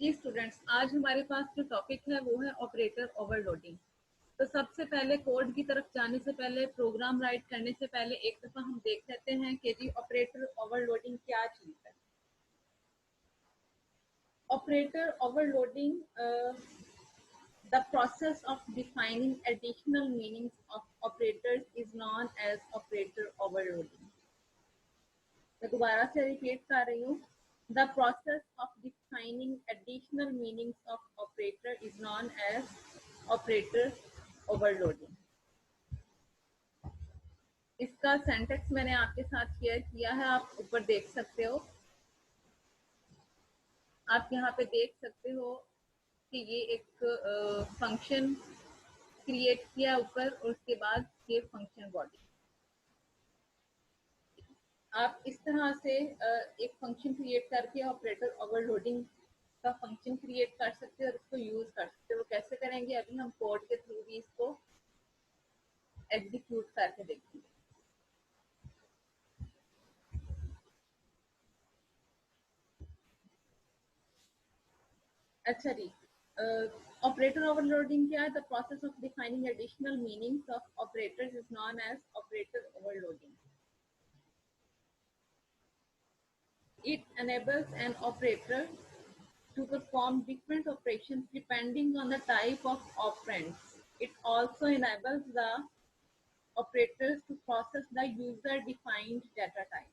जी students, आज हमारे पास जो टॉपिक है वो है ऑपरेटर ओवरलोडिंग। तो सबसे पहले कोड की तरफ जाने से पहले, प्रोग्राम राइट करने से पहले एक दफा हम देख लेते हैं कि जी ऑपरेटर ओवरलोडिंग क्या चीज है। Operator overloading the process of defining additional meanings of operators is known as operator overloading. मैं दोबारा से रिपीट कर रही हूँ। The process of defining additional meanings of operator is known as operator overloading. इसका सेंटेक्स मैंने आपके साथ शेयर किया है, आप ऊपर देख सकते हो। आप यहाँ पे देख सकते हो कि ये एक फंक्शन क्रिएट किया ऊपर और उसके बाद ये फंक्शन बॉडी। आप इस तरह से एक फंक्शन क्रिएट करके ऑपरेटर ओवरलोडिंग का फंक्शन क्रिएट कर सकते हैं और उसको यूज कर सकते हैं। वो कैसे करेंगे अभी हम कोड के थ्रू भी इसको एग्जीक्यूट करके देखेंगे। अच्छा जी, ऑपरेटर ओवरलोडिंग क्या है? The process of defining additional meanings of operators is known as operator overloading. It enables an operator to perform different operations depending on the type of operands. It also enables the operators to process the user defined data type.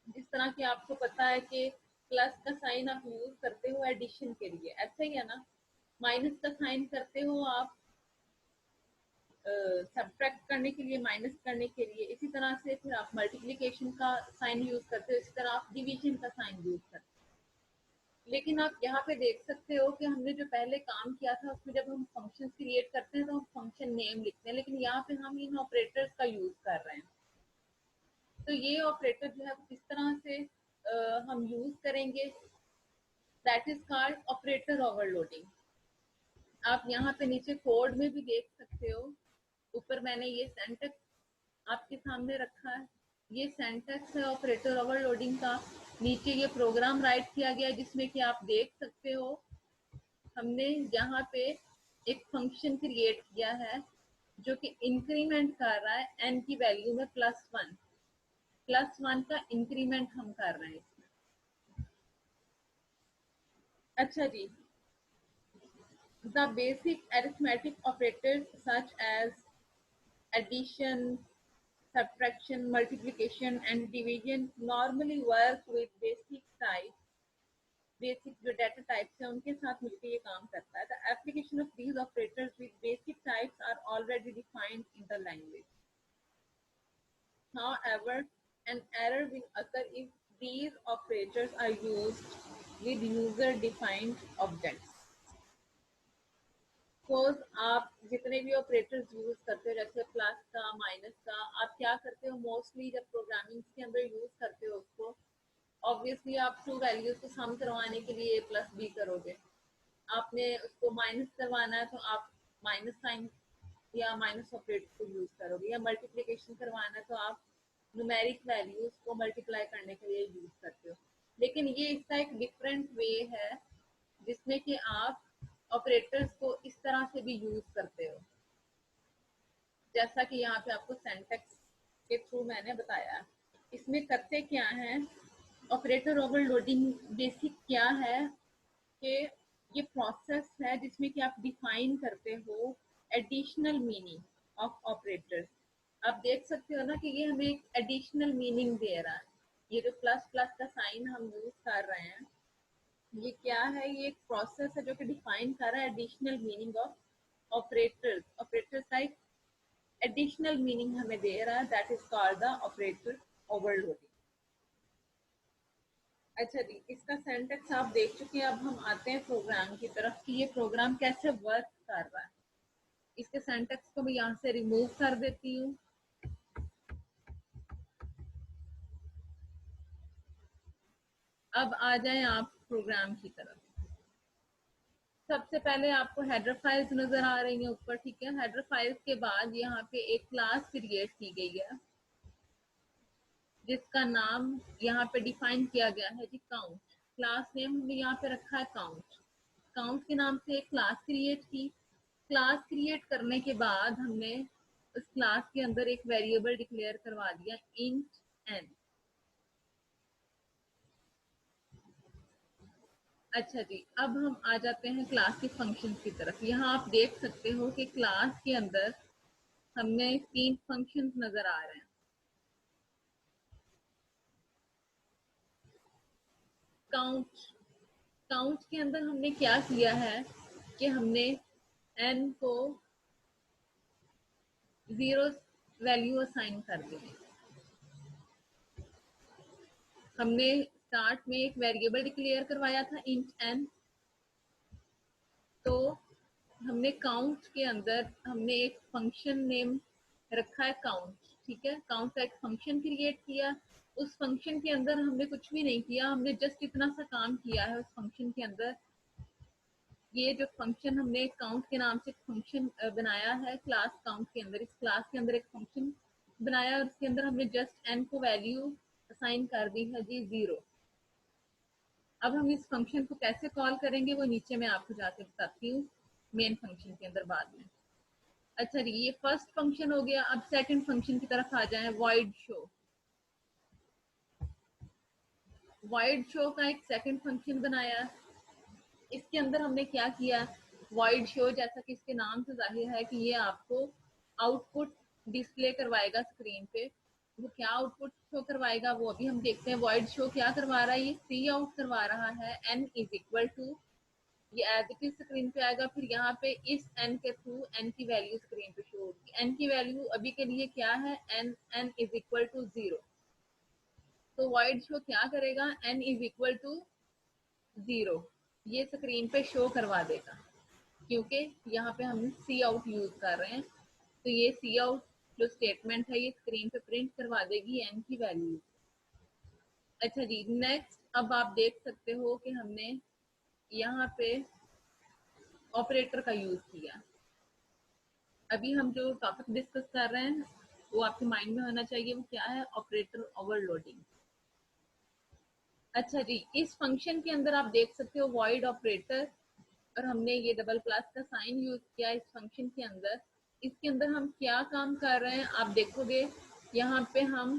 जिस तरह की आपको पता है कि plus का sign आप use करते हो एडिशन के लिए, ऐसा ही है ना। माइनस का साइन करते हो आप सब्ट्रैक्ट करने के लिए, माइनस करने के लिए। इसी तरह से फिर आप मल्टीप्लिकेशन का साइन यूज करते हो, इसी तरह आप डिवीजन का साइन यूज करते हो। लेकिन आप यहाँ पे देख सकते हो कि हमने जो पहले काम किया था उसमें जब हम फंक्शन क्रिएट करते हैं तो हम फंक्शन नेम लिखते हैं, लेकिन यहाँ पे हम इन ऑपरेटर्स का यूज कर रहे हैं। तो ये ऑपरेटर जो है किस तरह से हम यूज करेंगे, that is called operator overloading. आप यहाँ पे नीचे कोड में भी देख सकते हो, ऊपर मैंने ये सेंटेक्स आपके सामने रखा है। ये सेंटेक्स है ऑपरेटर ओवरलोडिंग का। नीचे ये प्रोग्राम राइट किया गया है जिसमें कि आप देख सकते हो हमने यहाँ पे एक फंक्शन क्रिएट किया है जो कि इंक्रीमेंट कर रहा है एन की वैल्यू में +1। +1 का इंक्रीमेंट हम कर रहे हैं इसमें। अच्छा जी, the basic arithmetic operators such as addition, subtraction, multiplication and division normally work with basic type. Basic जो डाटा टाइप्स है उनके साथ मिलकर ये काम करता है। The application of these operators with basic types are already defined in the language. However, an error will occur if these operators are used with user-defined objects. Suppose आप जितने भी ऑपरेटर्स यूज करते हो, जैसे प्लस का, minus का, आप क्या करते हो मोस्टली जब प्रोग्रामिंग के अंदर यूज करते हो उसको, ऑब्वियसली आप ट्रू वैल्यूज को सम करवाने के लिए a+b करोगे। आपने उसको माइनस करवाना है तो आप माइनस साइन या माइनस ऑपरेटर को यूज करोगे, या मल्टीप्लिकेशन करवाना है तो आप न्यूमेरिक वैल्यूज को मल्टीप्लाई करने के लिए यूज करते हो। लेकिन ये इसका एक डिफरेंट वे है जिसमें कि आप ऑपरेटर्स को इस तरह से भी यूज करते हो, जैसा कि यहाँ पे आपको सेंटेक्स के थ्रू मैंने बताया। इसमें करते क्या है, ऑपरेटर ओवरलोडिंग बेसिक क्या है कि ये प्रोसेस है जिसमें कि आप डिफाइन करते हो एडिशनल मीनिंग ऑफ ऑपरेटर्स। आप देख सकते हो ना कि ये हमें एक एडिशनल मीनिंग दे रहा है। ये जो प्लस प्लस का साइन हम यूज कर रहे हैं, ये क्या है? ये एक प्रोसेस है जो कि डिफाइन कर रहा है additional meaning of operators. Operators का एक एडिशनल मीनिंग हमें दे रहा है, that is called the operator overloading. अच्छा जी, इसका सेंटेक्स आप देख चुके हैं। अब हम आते हैं प्रोग्राम की तरफ कि ये प्रोग्राम कैसे वर्क कर रहा है। इसके सेंटेक्स को मैं यहाँ से रिमूव कर देती हूँ। अब आ जाएं आप प्रोग्राम की तरफ। सबसे पहले आपको हेडर फाइल्स नजर आ रही हैं ऊपर, ठीक है। हेडर फाइल्स के बाद यहाँ पे एक क्लास क्रिएट की गई है जिसका नाम यहाँ पे डिफाइन किया गया है जी काउंट। क्लास नेम हमने यहाँ पे रखा है काउंट। काउंट के नाम से एक क्लास क्रिएट की। क्लास क्रिएट करने के बाद हमने उस क्लास के अंदर एक वेरिएबल डिक्लेयर करवा दिया इंट एन। अच्छा जी, अब हम आ जाते हैं क्लास के फंक्शन की तरफ। यहाँ आप देख सकते हो कि क्लास के अंदर हमें 3 फंक्शंस नजर आ रहे हैं। काउंट, काउंट के अंदर हमने क्या किया है कि हमने एन को 0 वैल्यू असाइन कर दी है। हमने स्टार्ट में एक वेरिएबल डिक्लेयर करवाया था इंट एन, तो हमने काउंट के अंदर हमने एक फंक्शन नेम रखा है काउंट। ठीक है, काउंट का एक फंक्शन क्रिएट किया। उस फंक्शन के अंदर हमने कुछ भी नहीं किया, हमने जस्ट इतना सा काम किया है उस फंक्शन के अंदर। ये जो फंक्शन हमने काउंट के नाम से फंक्शन बनाया है क्लास काउंट के अंदर, इस क्लास के अंदर एक फंक्शन बनाया और उसके अंदर हमने जस्ट एन को वैल्यू असाइन कर दी है जी 0। अब हम इस फंक्शन को कैसे कॉल करेंगे वो नीचे मैं आपको जाके बताती हूँ मेन फंक्शन के अंदर बाद में। अच्छा जी, ये फर्स्ट फंक्शन हो गया। अब सेकंड फंक्शन की तरफ आ जाएं, वॉइड शो। वॉइड शो का एक सेकंड फंक्शन बनाया। इसके अंदर हमने क्या किया, वॉइड शो, जैसा कि इसके नाम से जाहिर है कि ये आपको आउटपुट डिस्प्ले करवाएगा स्क्रीन पे। वो क्या आउटपुट शो करवाएगा वो अभी हम देखते हैं। वॉइड शो क्या करवा रहा है, ये सी आउट करवा रहा है n इज इक्वल टू, ये एज इट इज स्क्रीन पे आएगा। फिर यहाँ पे इस n के थ्रू n की वैल्यू स्क्रीन पे शो होगी। n की वैल्यू अभी के लिए क्या है, n इज इक्वल टू 0। तो वॉइड शो क्या करेगा, n इज इक्वल टू 0 ये स्क्रीन पे शो करवा देगा, क्योंकि यहाँ पे हम सी आउट यूज कर रहे हैं। तो ये सी आउट जो स्टेटमेंट है ये स्क्रीन पे प्रिंट करवा देगी n की वैल्यू। अच्छा जी, नेक्स्ट अब आप देख सकते हो कि हमने यहाँ पे ऑपरेटर का यूज किया। अभी हम जो टॉपिक डिस्कस कर रहे हैं वो आपके माइंड में होना चाहिए, वो क्या है, ऑपरेटर ओवरलोडिंग। अच्छा जी, इस फंक्शन के अंदर आप देख सकते हो वॉइड ऑपरेटर, और हमने ये डबल प्लस का साइन यूज किया इस फंक्शन के अंदर। इसके अंदर हम क्या काम कर रहे हैं आप देखोगे, यहाँ पे हम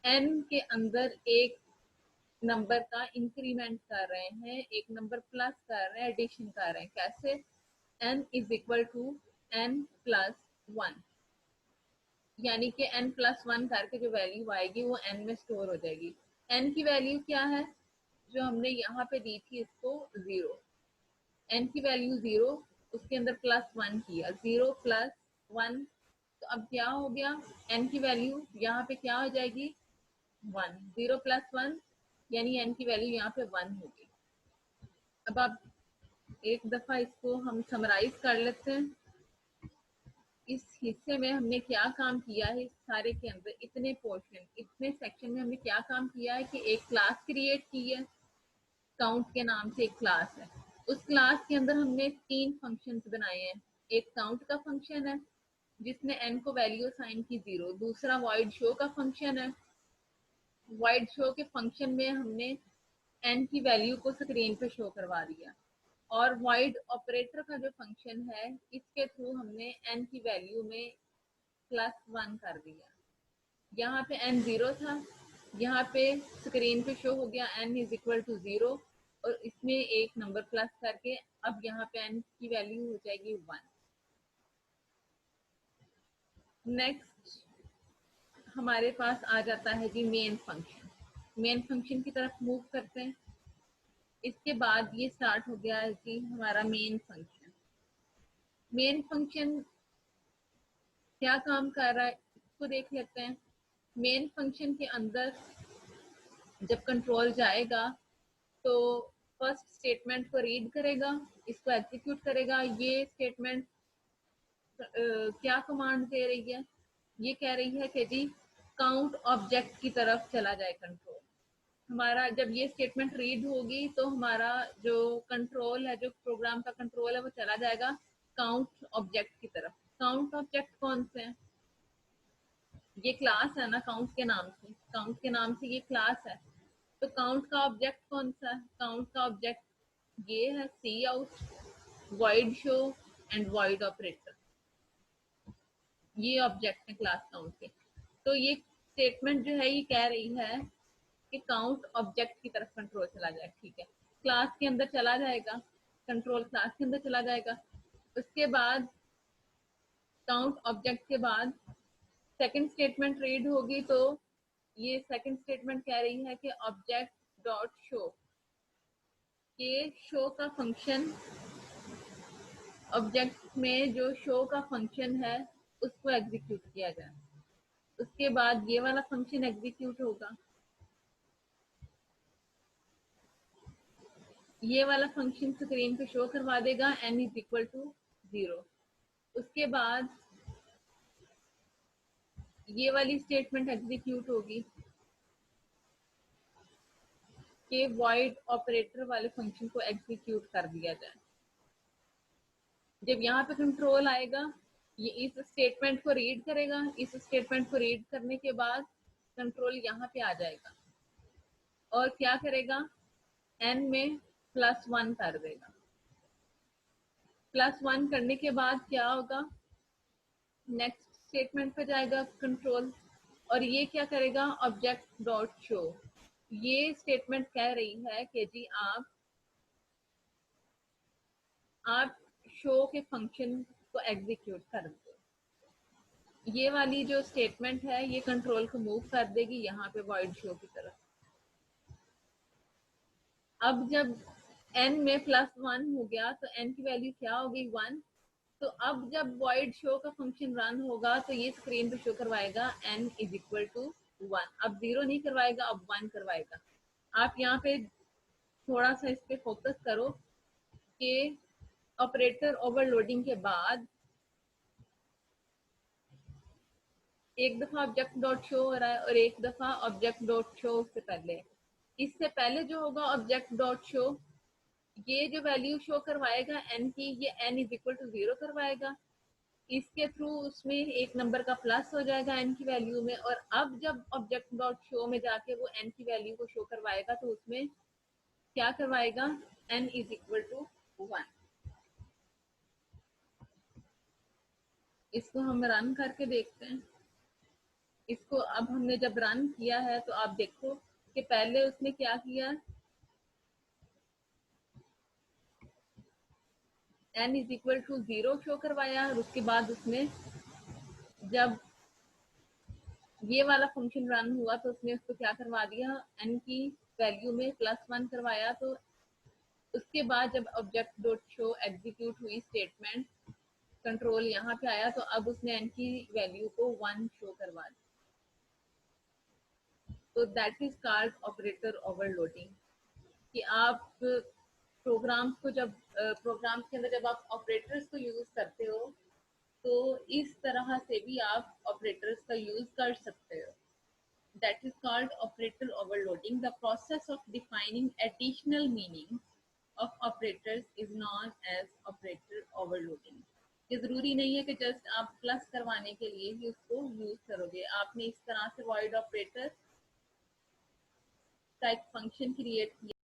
n के अंदर एक नंबर का इंक्रीमेंट कर रहे हैं, एक नंबर प्लस कर रहे हैं, एडिशन कर रहे हैं। कैसे, n is equal to n plus 1, यानी कि n प्लस 1 करके जो वैल्यू आएगी वो n में स्टोर हो जाएगी। n की वैल्यू क्या है जो हमने यहाँ पे दी थी, इसको 0, n की वैल्यू 0, उसके अंदर प्लस 1 किया, 0 प्लस 1, तो अब क्या हो गया, n की वैल्यू यहाँ पे क्या हो जाएगी 1, 0 प्लस 1 यानी n की वैल्यू यहाँ पे 1 होगी। अब आप एक दफा इसको हम समराइज कर लेते हैं। इस हिस्से में हमने क्या काम किया है, इस सारे के अंदर इतने पोर्शन, इतने सेक्शन में हमने क्या काम किया है कि एक क्लास क्रिएट की है, काउंट के नाम से एक क्लास है। उस क्लास के अंदर हमने 3 फंक्शंस बनाए हैं। एक काउंट का फंक्शन है जिसने n को वैल्यू असाइन की 0। दूसरा वॉइड शो का फंक्शन है, वॉइड शो के फंक्शन में हमने n की वैल्यू को स्क्रीन पे शो करवा दिया। और वॉइड ऑपरेटर का जो फंक्शन है इसके थ्रू हमने n की वैल्यू में प्लस 1 कर दिया। यहाँ पे n 0 था, यहाँ पे स्क्रीन पे शो हो गया n इज इक्वल टू 0, और इसमें एक नंबर प्लस करके अब यहाँ पे n की वैल्यू हो जाएगी 1। नेक्स्ट हमारे पास आ जाता है जी मेन फंक्शन। मेन फंक्शन की तरफ मूव करते हैं। इसके बाद ये स्टार्ट हो गया है जी हमारा मेन फंक्शन। मेन फंक्शन क्या काम कर रहा है इसको देख लेते हैं। मेन फंक्शन के अंदर जब कंट्रोल जाएगा तो फर्स्ट स्टेटमेंट को रीड करेगा, इसको एग्जीक्यूट करेगा। ये स्टेटमेंट क्या कमांड दे रही है, ये कह रही है कि जी काउंट ऑब्जेक्ट की तरफ चला जाए कंट्रोल। हमारा जब ये स्टेटमेंट रीड होगी तो हमारा जो कंट्रोल है, जो प्रोग्राम का कंट्रोल है वो चला जाएगा काउंट ऑब्जेक्ट की तरफ। काउंट ऑब्जेक्ट कौन से हैं, ये क्लास है ना काउंट के नाम से, काउंट के नाम से ये क्लास है। तो काउंट का ऑब्जेक्ट कौन सा है? काउंट का ऑब्जेक्ट ये है cout, void show and void operator, ये ऑब्जेक्ट है क्लास काउंट के। तो ये स्टेटमेंट जो है ये कह रही है कि काउंट ऑब्जेक्ट की तरफ कंट्रोल चला जाए, ठीक है, क्लास के अंदर चला जाएगा, कंट्रोल क्लास के अंदर चला जाएगा। उसके बाद काउंट ऑब्जेक्ट के बाद सेकंड स्टेटमेंट रीड होगी, तो ये सेकंड स्टेटमेंट कह रही है कि ऑब्जेक्ट डॉट शो, ये शो का फंक्शन, ऑब्जेक्ट में जो शो का फंक्शन है उसको एग्जीक्यूट किया जाए। उसके बाद ये वाला फंक्शन एग्जीक्यूट होगा, ये वाला फंक्शन स्क्रीन पे शो करवा देगा n इज इक्वल टू 0। उसके बाद ये वाली स्टेटमेंट एग्जीक्यूट होगी कि void ऑपरेटर वाले फंक्शन को एग्जीक्यूट कर दिया जाए। जब यहाँ पे कंट्रोल आएगा ये इस स्टेटमेंट को रीड करेगा, इस स्टेटमेंट को रीड करने के बाद कंट्रोल यहाँ पे आ जाएगा और क्या करेगा, n में +1 कर देगा। +1 करने के बाद क्या होगा, नेक्स्ट स्टेटमेंट पे जाएगा कंट्रोल और ये क्या करेगा, ऑब्जेक्ट डॉट शो। ये स्टेटमेंट कह रही है कि जी आप शो के फंक्शन को एग्जीक्यूट कर दो। ये वाली जो स्टेटमेंट है ये कंट्रोल को मूव कर देगी यहाँ पे void शो की तरफ। अब जब n में +1 हो गया तो n की वैल्यू क्या होगी, 1। तो अब जब void शो का फंक्शन रन होगा तो ये स्क्रीन पे शो करवाएगा n इज इक्वल टू 1। अब 0 नहीं करवाएगा, अब 1 करवाएगा। आप यहाँ पे थोड़ा सा इस पे फोकस करो कि ऑपरेटर ओवरलोडिंग के बाद एक दफा ऑब्जेक्ट डॉट शो हो रहा है और एक दफा ऑब्जेक्ट डॉट शो से पहले। इससे पहले जो होगा ऑब्जेक्ट डॉट शो, ये जो वैल्यू शो करवाएगा n की, ये n इज इक्वल टू 0 करवाएगा। इसके थ्रू उसमें एक नंबर का प्लस हो जाएगा n की वैल्यू में, और अब जब ऑब्जेक्ट डॉट शो में जाके वो n की वैल्यू को शो करवाएगा तो उसमें क्या करवाएगा, n इज इक्वल टू 1। इसको हम रन करके देखते हैं। इसको अब हमने जब रन किया है तो आप देखो कि पहले उसने क्या किया, n is equal to 0 show करवाया और उसके बाद उसने जब ये वाला फंक्शन रन हुआ तो उसने उसको क्या करवा दिया, n की वैल्यू में +1 करवाया। तो उसके बाद जब ऑब्जेक्ट डॉट शो एग्जीक्यूट हुई स्टेटमेंट, कंट्रोल यहाँ पे आया तो अब उसने n की वैल्यू को 1 शो करवा दी। तो that is called operator overloading. कि आप प्रोग्राम्स को जब प्रोग्राम्स के अंदर जब आप ऑपरेटर्स को यूज करते हो तो इस तरह से भी आप ऑपरेटर्स का यूज कर सकते हो। That is called operator overloading. The process of defining additional meaning of operators is known as operator overloading. ये जरूरी नहीं है कि जस्ट आप प्लस करवाने के लिए ही उसको यूज करोगे। आपने इस तरह से void ऑपरेटर का एक फंक्शन क्रिएट किया